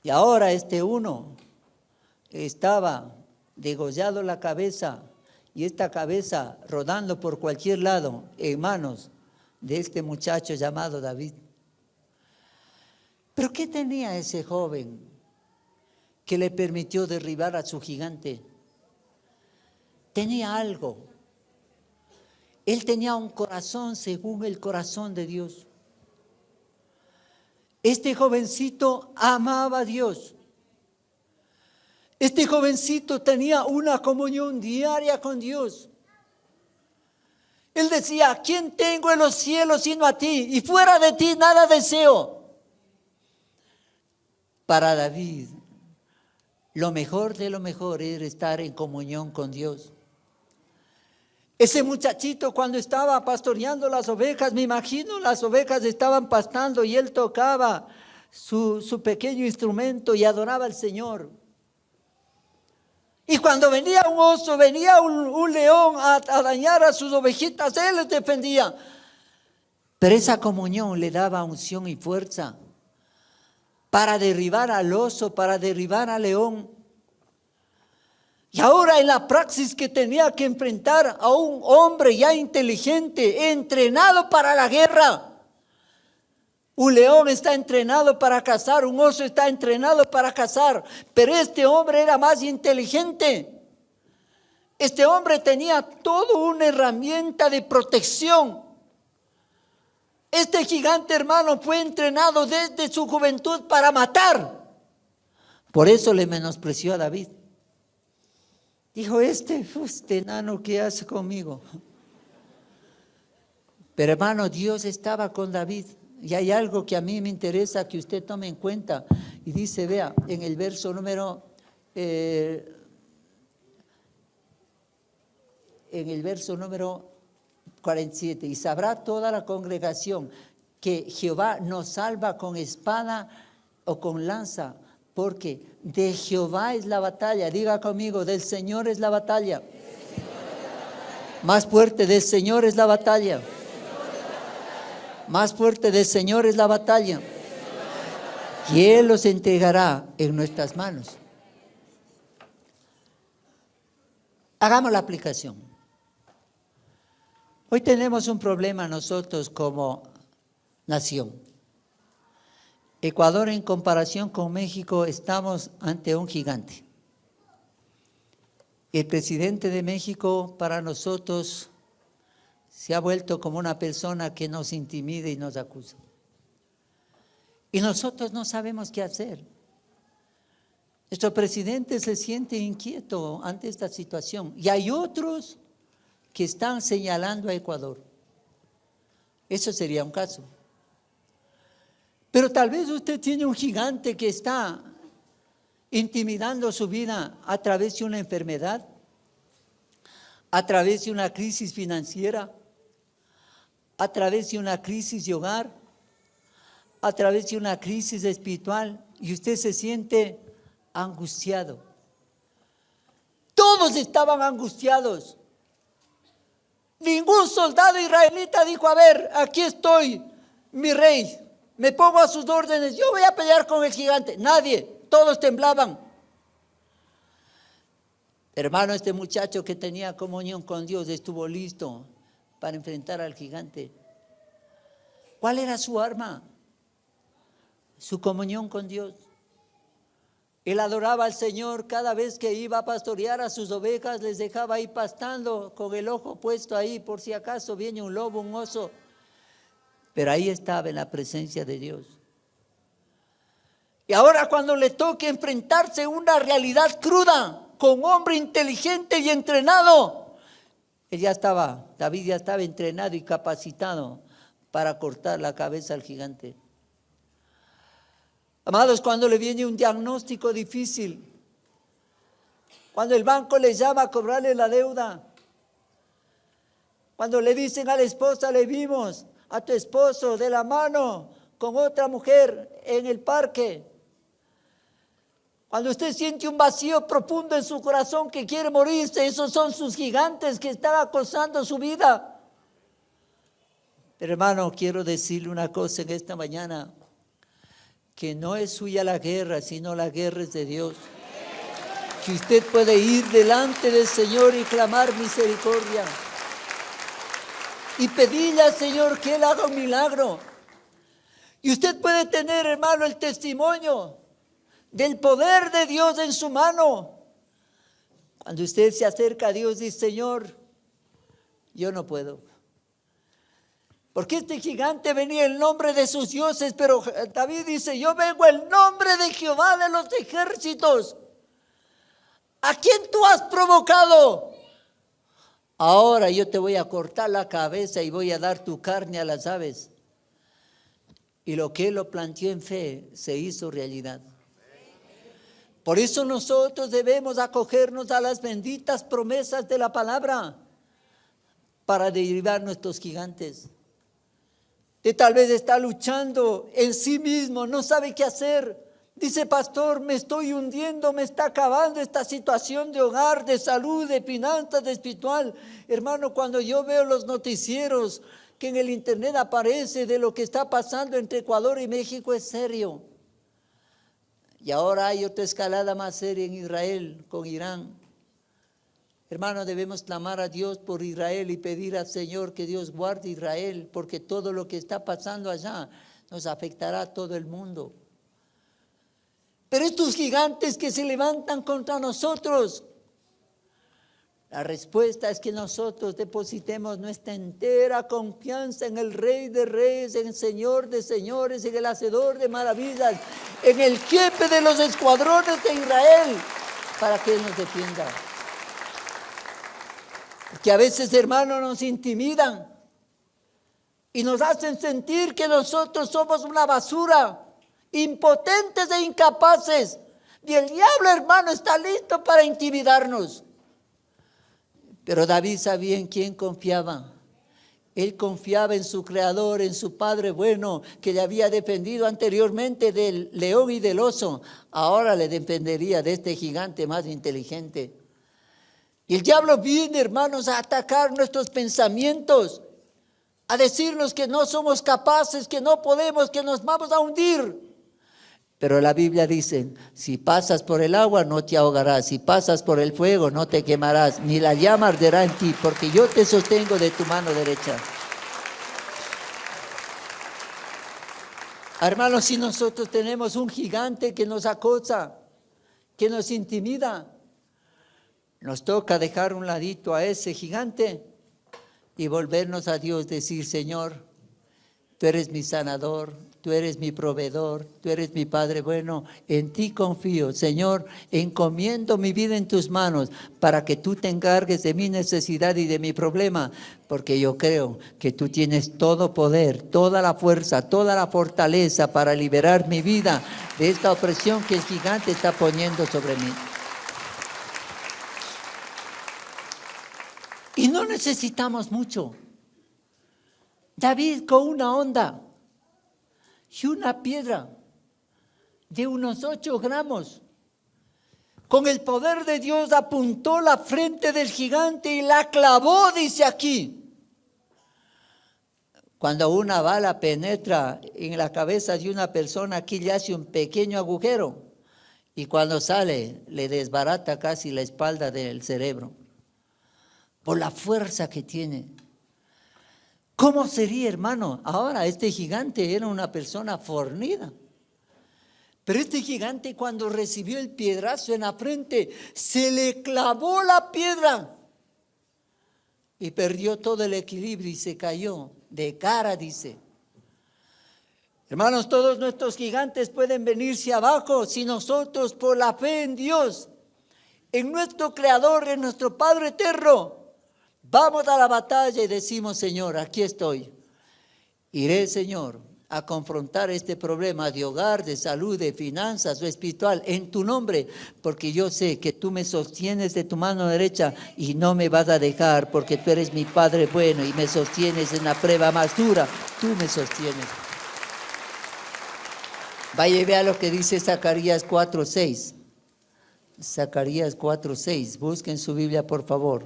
Y ahora este uno estaba degollado la cabeza, y esta cabeza rodando por cualquier lado en manos de este muchacho llamado David. ¿Pero qué tenía ese joven que le permitió derribar a su gigante? Tenía algo. Él tenía un corazón según el corazón de Dios. Este jovencito amaba a Dios. Este jovencito tenía una comunión diaria con Dios. Él decía: ¿a quién tengo en los cielos sino a ti? Y fuera de ti nada deseo. Para David, lo mejor de lo mejor era estar en comunión con Dios. Ese muchachito cuando estaba pastoreando las ovejas, me imagino las ovejas estaban pastando y él tocaba su pequeño instrumento y adoraba al Señor. Y cuando venía un oso, venía un león a dañar a sus ovejitas, él les defendía. Pero esa comunión le daba unción y fuerza para derribar al oso, para derribar al león. Y ahora en la praxis que tenía que enfrentar a un hombre ya inteligente, entrenado para la guerra. Un león está entrenado para cazar, un oso está entrenado para cazar, pero este hombre era más inteligente. Este hombre tenía toda una herramienta de protección. Este gigante, hermano, fue entrenado desde su juventud para matar. Por eso le menospreció a David. Dijo, este enano, ¿qué hace conmigo? Pero hermano, Dios estaba con David. Y hay algo que a mí me interesa que usted tome en cuenta. Y dice, vea, en el verso número 47, y sabrá toda la congregación que Jehová nos salva con espada o con lanza, porque de Jehová es la batalla. Diga conmigo, del Señor es la batalla. Más fuerte, del Señor es la batalla. Más fuerte, del Señor es la batalla. Y Él los entregará en nuestras manos. Hagamos la aplicación. Hoy tenemos un problema nosotros como nación. Ecuador, en comparación con México, estamos ante un gigante. El presidente de México para nosotros se ha vuelto como una persona que nos intimida y nos acusa. Y nosotros no sabemos qué hacer. Nuestro presidente se siente inquieto ante esta situación. Y hay otros que están señalando a Ecuador. Eso sería un caso. Pero tal vez usted tiene un gigante que está intimidando su vida a través de una enfermedad, a través de una crisis financiera, a través de una crisis de hogar, a través de una crisis espiritual, y usted se siente angustiado. Todos estaban angustiados. Ningún soldado israelita dijo, a ver, aquí estoy, mi rey, me pongo a sus órdenes, yo voy a pelear con el gigante. Nadie, todos temblaban. Hermano, este muchacho que tenía comunión con Dios estuvo listo para enfrentar al gigante. ¿Cuál era su arma? Su comunión con Dios. Él adoraba al Señor cada vez que iba a pastorear a sus ovejas, les dejaba ahí pastando con el ojo puesto ahí por si acaso viene un lobo, un oso. Pero ahí estaba en la presencia de Dios. Y ahora cuando le toque enfrentarse a una realidad cruda con un hombre inteligente y entrenado, David ya estaba entrenado y capacitado para cortar la cabeza al gigante. Amados, cuando le viene un diagnóstico difícil, cuando el banco le llama a cobrarle la deuda, cuando le dicen a la esposa, le vimos a tu esposo de la mano con otra mujer en el parque, cuando usted siente un vacío profundo en su corazón que quiere morirse, esos son sus gigantes que están acosando su vida. Pero hermano, quiero decirle una cosa en esta mañana, que no es suya la guerra, sino la guerra es de Dios. Que usted puede ir delante del Señor y clamar misericordia. Y pedirle al Señor que Él haga un milagro. Y usted puede tener, hermano, el testimonio del poder de Dios en su mano. Cuando usted se acerca a Dios y dice, Señor, yo no puedo. Porque este gigante venía en nombre de sus dioses, pero David dice, yo vengo en nombre de Jehová de los ejércitos. ¿A quién tú has provocado? Ahora yo te voy a cortar la cabeza y voy a dar tu carne a las aves. Y lo que él lo planteó en fe se hizo realidad. Por eso nosotros debemos acogernos a las benditas promesas de la palabra. para derribar nuestros gigantes. Usted tal vez está luchando en sí mismo, no sabe qué hacer. Dice, pastor, me estoy hundiendo, me está acabando esta situación de hogar, de salud, de finanzas, de espiritual. Hermano, cuando yo veo los noticieros que en el internet aparece de lo que está pasando entre Ecuador y México, es serio. Y ahora hay otra escalada más seria en Israel, con Irán. Hermano, debemos clamar a Dios por Israel y pedir al Señor que Dios guarde Israel, porque todo lo que está pasando allá nos afectará a todo el mundo. Pero estos gigantes que se levantan contra nosotros, la respuesta es que nosotros depositemos nuestra entera confianza en el Rey de Reyes, en el Señor de Señores, en el Hacedor de maravillas, en el jefe de los escuadrones de Israel, para que Él nos defienda. Que a veces, hermanos, nos intimidan y nos hacen sentir que nosotros somos una basura, impotentes e incapaces. Y el diablo, hermano, está listo para intimidarnos. Pero David sabía en quién confiaba. Él confiaba en su Creador, en su Padre bueno, que le había defendido anteriormente del león y del oso. Ahora le defendería de este gigante más inteligente. Y el diablo viene, hermanos, a atacar nuestros pensamientos, a decirnos que no somos capaces, que no podemos, que nos vamos a hundir. Pero la Biblia dice, si pasas por el agua no te ahogarás, si pasas por el fuego no te quemarás, ni la llama arderá en ti, porque yo te sostengo de tu mano derecha. Hermanos, si nosotros tenemos un gigante que nos acosa, que nos intimida, nos toca dejar un ladito a ese gigante y volvernos a Dios, decir, Señor, tú eres mi sanador, tú eres mi proveedor, tú eres mi Padre bueno, en ti confío. Señor, encomiendo mi vida en tus manos para que tú te encargues de mi necesidad y de mi problema, porque yo creo que tú tienes todo poder, toda la fuerza, toda la fortaleza para liberar mi vida de esta opresión que el gigante está poniendo sobre mí. Y no necesitamos mucho. David con una onda y una piedra de unos 8 gramos, con el poder de Dios apuntó la frente del gigante y la clavó, dice aquí. Cuando una bala penetra en la cabeza de una persona, aquí le hace un pequeño agujero y cuando sale le desbarata casi la espalda del cerebro, por la fuerza que tiene. ¿Cómo sería, hermano? Ahora, este gigante era una persona fornida. Pero este gigante, cuando recibió el piedrazo en la frente, se le clavó la piedra y perdió todo el equilibrio y se cayó de cara, dice. Hermanos, todos nuestros gigantes pueden venirse abajo si nosotros, por la fe en Dios, en nuestro Creador, en nuestro Padre eterno, vamos a la batalla y decimos, Señor, aquí estoy. Iré, Señor, a confrontar este problema de hogar, de salud, de finanzas o espiritual en tu nombre, porque yo sé que tú me sostienes de tu mano derecha y no me vas a dejar, porque tú eres mi Padre bueno y me sostienes en la prueba más dura. Tú me sostienes. Vaya y vea lo que dice Zacarías 4:6. Zacarías 4:6. Busquen su Biblia, por favor.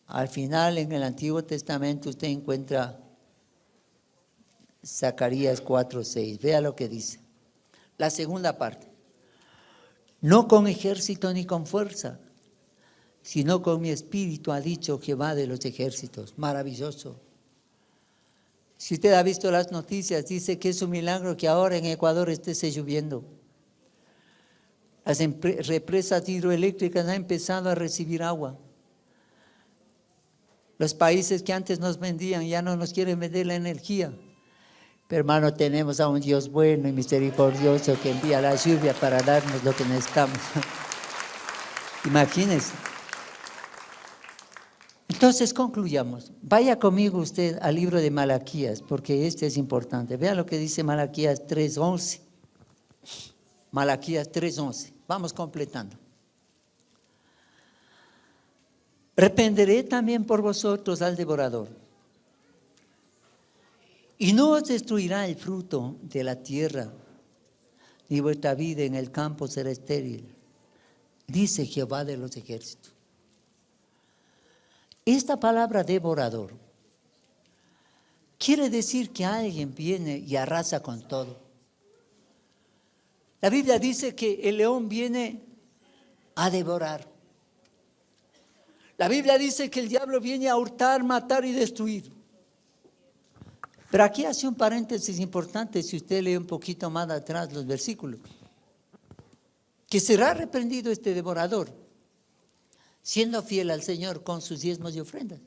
Al final, en el Antiguo Testamento, usted encuentra Zacarías 4:6. Vea lo que dice. La segunda parte. No con ejército ni con fuerza, sino con mi espíritu, ha dicho Jehová de los ejércitos. Maravilloso. Si usted ha visto las noticias, dice que es un milagro que ahora en Ecuador esté lloviendo. Las represas hidroeléctricas han empezado a recibir agua. Los países que antes nos vendían ya no nos quieren vender la energía. Pero hermano, tenemos a un Dios bueno y misericordioso que envía la lluvia para darnos lo que necesitamos. Imagínense. Entonces concluyamos. Vaya conmigo usted al libro de Malaquías, porque este es importante. Vea lo que dice Malaquías 3:11. Malaquías 3:11. Vamos completando. reprenderé también por vosotros al devorador. Y no os destruirá el fruto de la tierra, ni vuestra vida en el campo será estéril, dice Jehová de los ejércitos. Esta palabra devorador quiere decir que alguien viene y arrasa con todo. La Biblia dice que el león viene a devorar. La Biblia dice que el diablo viene a hurtar, matar y destruir. Pero aquí hace un paréntesis importante si usted lee un poquito más atrás los versículos. Que será reprendido este devorador, siendo fiel al Señor con sus diezmos y ofrendas.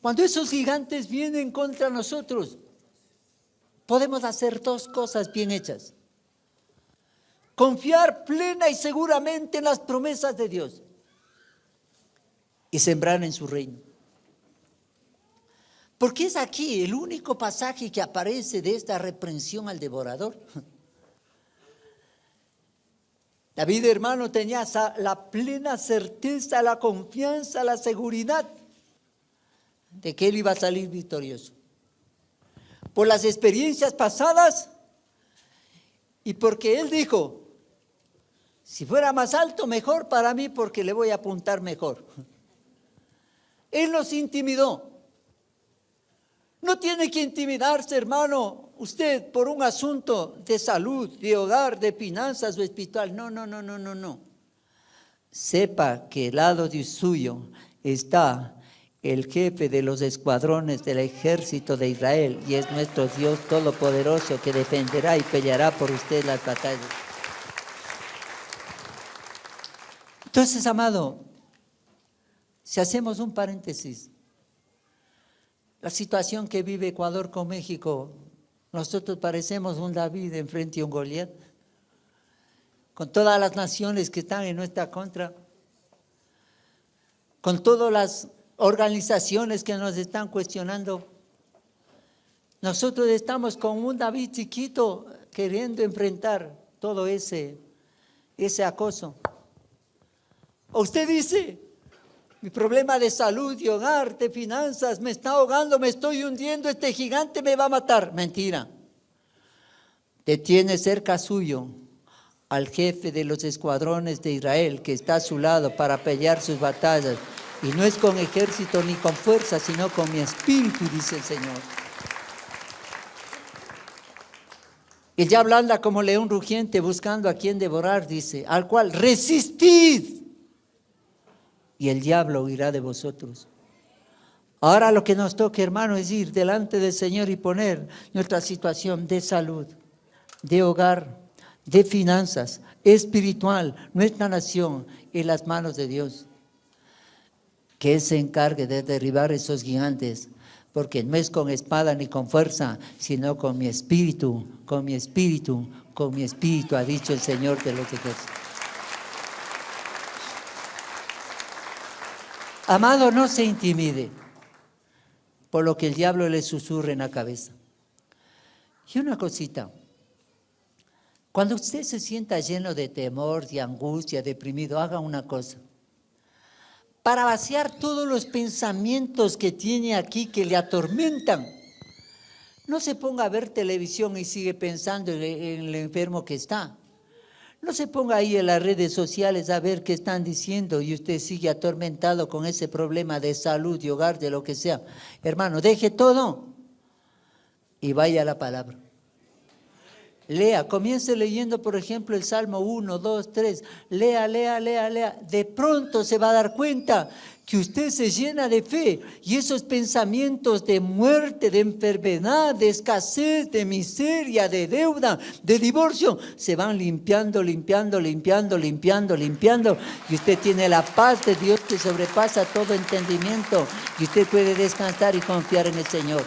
Cuando esos gigantes vienen contra nosotros, podemos hacer dos cosas bien hechas. Confiar plena y seguramente en las promesas de Dios y sembrar en su reino. Porque es aquí el único pasaje que aparece de esta reprensión al devorador. David, hermano, tenía la plena certeza, la confianza, la seguridad de que él iba a salir victorioso. Por las experiencias pasadas y porque él dijo, si fuera más alto, mejor para mí porque le voy a apuntar mejor. Él nos intimidó. No tiene que intimidarse, hermano, usted por un asunto de salud, de hogar, de finanzas o espiritual. No. Sepa que al lado de suyo está el jefe de los escuadrones del ejército de Israel y es nuestro Dios todopoderoso que defenderá y peleará por usted las batallas. Entonces, amado, si hacemos un paréntesis, la situación que vive Ecuador con México, nosotros parecemos un David enfrente a un Goliat, con todas las naciones que están en nuestra contra, con todas las organizaciones que nos están cuestionando. Nosotros estamos con un David chiquito queriendo enfrentar todo ese acoso. Usted dice, mi problema de salud, de hogar, de finanzas, me está ahogando, me estoy hundiendo, este gigante me va a matar. Mentira. Detiene cerca suyo al jefe de los escuadrones de Israel que está a su lado para pelear sus batallas. Y no es con ejército ni con fuerza, sino con mi espíritu, dice el Señor. Y ya anda como león rugiente buscando a quien devorar, dice, al cual resistid. Y el diablo huirá de vosotros. Ahora lo que nos toca, hermano, es ir delante del Señor y poner nuestra situación de salud, de hogar, de finanzas, espiritual, nuestra nación en las manos de Dios. Que Él se encargue de derribar esos gigantes, porque no es con espada ni con fuerza, sino con mi espíritu, con mi espíritu, con mi espíritu, ha dicho el Señor de los ejércitos. Amado, no se intimide por lo que el diablo le susurre en la cabeza. Y una cosita, cuando usted se sienta lleno de temor, de angustia, deprimido, haga una cosa. Para vaciar todos los pensamientos que tiene aquí que le atormentan, no se ponga a ver televisión y sigue pensando en el enfermo que está. No se ponga ahí en las redes sociales a ver qué están diciendo y usted sigue atormentado con ese problema de salud, de hogar, de lo que sea. Hermano, deje todo y vaya a la palabra. Lea, comience leyendo, por ejemplo, el Salmo 1, 2, 3. Lea. De pronto se va a dar cuenta que usted se llena de fe y esos pensamientos de muerte, de enfermedad, de escasez, de miseria, de deuda, de divorcio, se van limpiando y usted tiene la paz de Dios que sobrepasa todo entendimiento y usted puede descansar y confiar en el Señor.